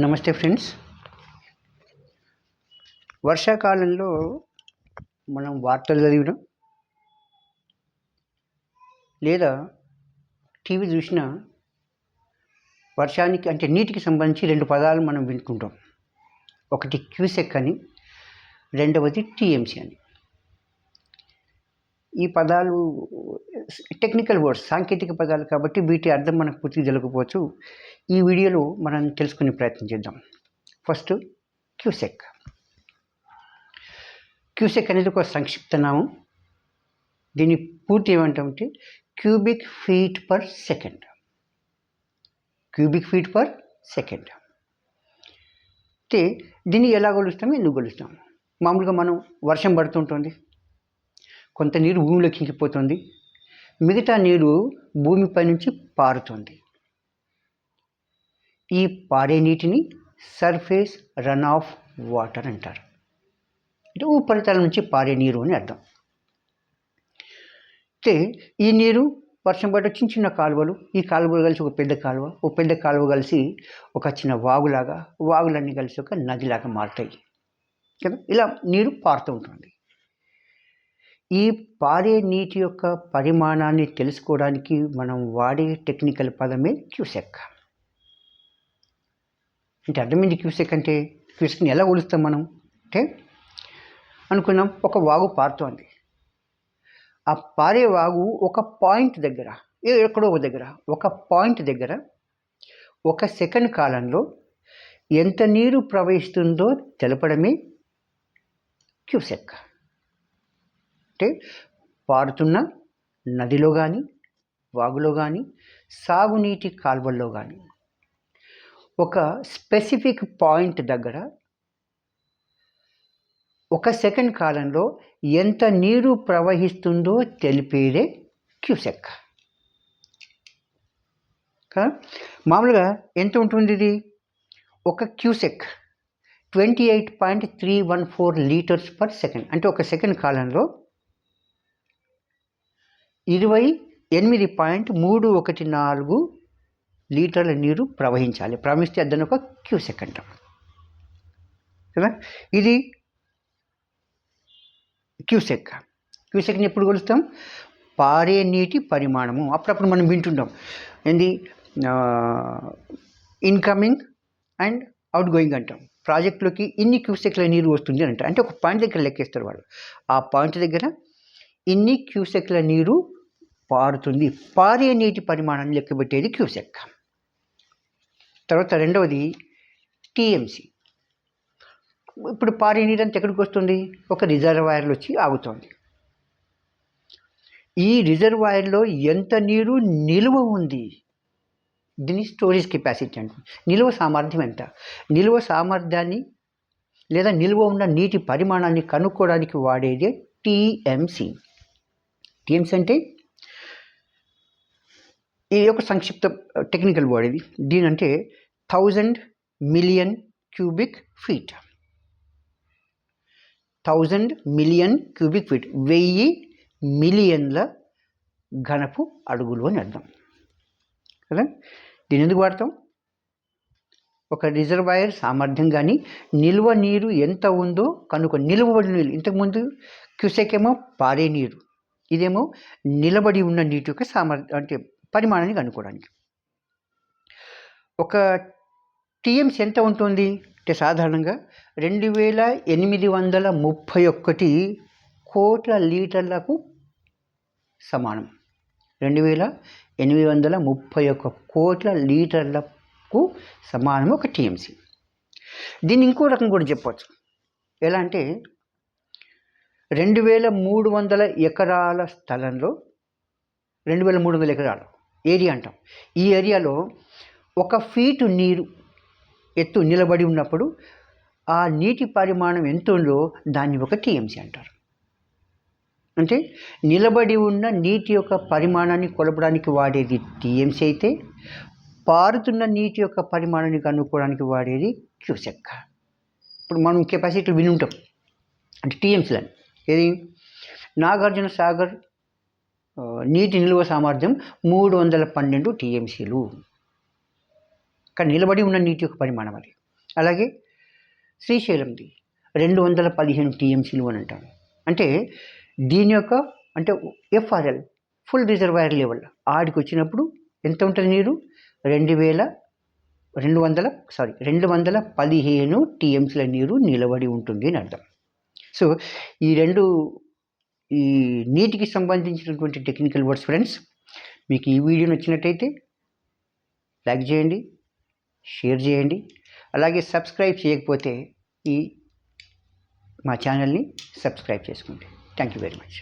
నమస్తే ఫ్రెండ్స్. వర్షాకాలంలో మనం వార్తలు చదివినాం లేదా టీవీ చూసినా వర్షానికి అంటే నీటికి సంబంధించి రెండు పదాలు మనం వింటుంటాం. ఒకటి క్యూసెక్ అని, రెండవది టీఎంసీ అని. ఈ పదాలు టెక్నికల్ వర్డ్స్, సాంకేతిక పదాలు కాబట్టి వీటి అర్థం మనకు పూర్తిగా తెలియకపోవచ్చు. ఈ వీడియోలో మనం తెలుసుకునే ప్రయత్నం చేద్దాం. First cusec. క్యూసెక్ అనేది ఒక సంక్షిప్త నామం. దీని పూర్తి ఏమంటామంటే cubic feet per second. Cubic feet per second అంటే దీన్ని ఎలా కొలుస్తాం, ఎందుకు కొలుస్తాం? మామూలుగా మనం వర్షం పడుతుంటుంది, కొంత నీరు భూమిలోకి ఇంకిపోతుంది, మిగతా నీరు భూమిపై నుంచి పారుతుంది. ఈ పారే నీటిని సర్ఫేస్ రన్ ఆఫ్ వాటర్ అంటారు. అంటే ఉపరితలం నుంచి పారే నీరు అని అర్థం. అయితే ఈ నీరు వర్షం పడి చిన్న చిన్న కాలువలు, ఈ కాలువలు కలిసి ఒక పెద్ద కాలువ కలిసి ఒక చిన్న వాగులాగా, వాగులన్నీ కలిసి ఒక నదిలాగా మారుతాయి కదా. ఇలా నీరు పారుతూ ఉంటుంది. ఈ పారే నీటి యొక్క పరిమాణాన్ని తెలుసుకోవడానికి మనం వాడే టెక్నికల్ పదమే క్యూసెక్. అంటే అర్థమైంది. క్యూసెక్ అంటే క్యూసెక్ని ఎలా కొలుస్తాం మనం అంటే, అనుకున్నాం ఒక వాగు పారుతోంది. ఆ పారే వాగు ఒక పాయింట్ దగ్గర, ఎక్కడో ఒక దగ్గర, ఒక పాయింట్ దగ్గర ఒక సెకండ్ కాలంలో ఎంత నీరు ప్రవహిస్తుందో తెలపడమే క్యూసెక్. అంటే పారుతున్న నదిలో కానీ, వాగులో కానీ, సాగునీటి కాలువల్లో కానీ ఒక స్పెసిఫిక్ పాయింట్ దగ్గర ఒక సెకండ్ కాలంలో ఎంత నీరు ప్రవహిస్తుందో తెలిపేదే క్యూసెక్ కదా. మామూలుగా ఎంత ఉంటుంది ఇది? ఒక క్యూసెక్ 28.314 లీటర్స్ పర్ సెకండ్. అంటే ఒక సెకండ్ కాలంలో 28.314 లీటర్ల నీరు ప్రవహిస్తే దాన్ని ఒక క్యూసెక్ అంటాం కదా. ఇది క్యూసెక్ని ఎప్పుడు కొలుస్తాం? పారే నీటి పరిమాణము. అప్పుడప్పుడు మనం వింటుంటాం ఏంది, ఇన్కమింగ్ అండ్ అవుట్ గోయింగ్ అంటాం. ప్రాజెక్టులోకి ఇన్ని క్యూసెక్ల నీరు వస్తుంది అని అంటే ఒక పాయింట్ దగ్గర లెక్కేస్తారు వాళ్ళు. ఆ పాయింట్ దగ్గర ఇన్ని క్యూసెక్ల నీరు పారుతుంది. పారే నీటి పరిమాణాన్ని లెక్కబెట్టేది క్యూసెక్. తర్వాత రెండవది టీఎంసీ. ఇప్పుడు పారే నీరు అంతా ఎక్కడికి వస్తుంది? ఒక రిజర్వాయర్లో వచ్చి ఆగుతుంది. ఈ రిజర్వాయర్లో ఎంత నీరు నిల్వ ఉంది, దీన్ని స్టోరేజ్ కెపాసిటీ అంటారు. నిల్వ సామర్థ్యం ఎంత? నిల్వ సామర్థ్యాన్ని లేదా నిల్వ ఉన్న నీటి పరిమాణాన్ని కనుక్కోవడానికి వాడేదే టీఎంసీ. టీఎంసీ అంటే ఇది ఒక సంక్షిప్త టెక్నికల్ వర్డ్. ఇది దీనంటే 1000 million cubic feet. 1000 million cubic feet 1000 మిలియన్ల ఘనపు అడుగులు అని అర్థం కదా. దీని ఎందుకు వాడతాం? ఒక రిజర్వాయర్ సామర్థ్యం కానీ నిల్వ నీరు ఎంత ఉందో నిల్వబడి నీరు. ఇంతకుముందు క్యూసెక్ ఏమో పారే నీరు, ఇదేమో నిలబడి ఉన్న నీటి యొక్క సామర్థ్యం అంటే పరిమాణాన్ని కనుక్కోవడానికి. ఒక టీఎంసీ ఎంత ఉంటుంది అంటే సాధారణంగా 2831 కోట్ల లీటర్లకు సమానం. 2831 కోట్ల లీటర్లకు సమానం ఒక టీఎంసీ. దీన్ని ఇంకో రకం కూడా చెప్పవచ్చు. ఎలా అంటే 2300 ఎకరాల స్థలంలో, 2300 ఎకరాలు ఏరియా అంటాం. ఈ ఏరియాలో 1 ఫీటు నీరు ఎత్తు నిలబడి ఉన్నప్పుడు ఆ నీటి పరిమాణం ఎంత ఉందో దాన్ని ఒక టీఎంసీ అంటారు. అంటే నిలబడి ఉన్న నీటి యొక్క పరిమాణాన్ని కొలపడానికి వాడేది టీఎంసీ అయితే, పారుతున్న నీటి యొక్క పరిమాణాన్ని కనుక్కోవడానికి వాడేది క్యూసెక్. ఇప్పుడు మనం కెపాసిటీ విని ఉంటాం అంటే టీఎంసీలని. ఏది? నాగార్జున సాగర్ నీటి నిల్వ సామర్థ్యం 312 టీఎంసీలు. కానీ నిలబడి ఉన్న నీటి యొక్క పరిమాణం అది. అలాగే శ్రీశైలంది 215 టీఎంసీలు అని అంటాను. అంటే దీని యొక్క అంటే ఎఫ్ఆర్ఎల్ ఫుల్ రిజర్వాయర్ లెవెల్ ఆడికి వచ్చినప్పుడు ఎంత ఉంటుంది నీరు 215 టీఎంసీల నీరు నిలబడి ఉంటుంది అని అర్థం. సో ఈ నీటికి సంబంధించినటువంటి టెక్నికల్ వర్డ్స్ ఫ్రెండ్స్. మీకు ఈ వీడియో నచ్చినట్టయితే లైక్ చేయండి, షేర్ చేయండి. అలాగే సబ్స్క్రైబ్ చేయకపోతే మా ఛానల్ని సబ్స్క్రైబ్ చేసుకోండి. Thank you very much.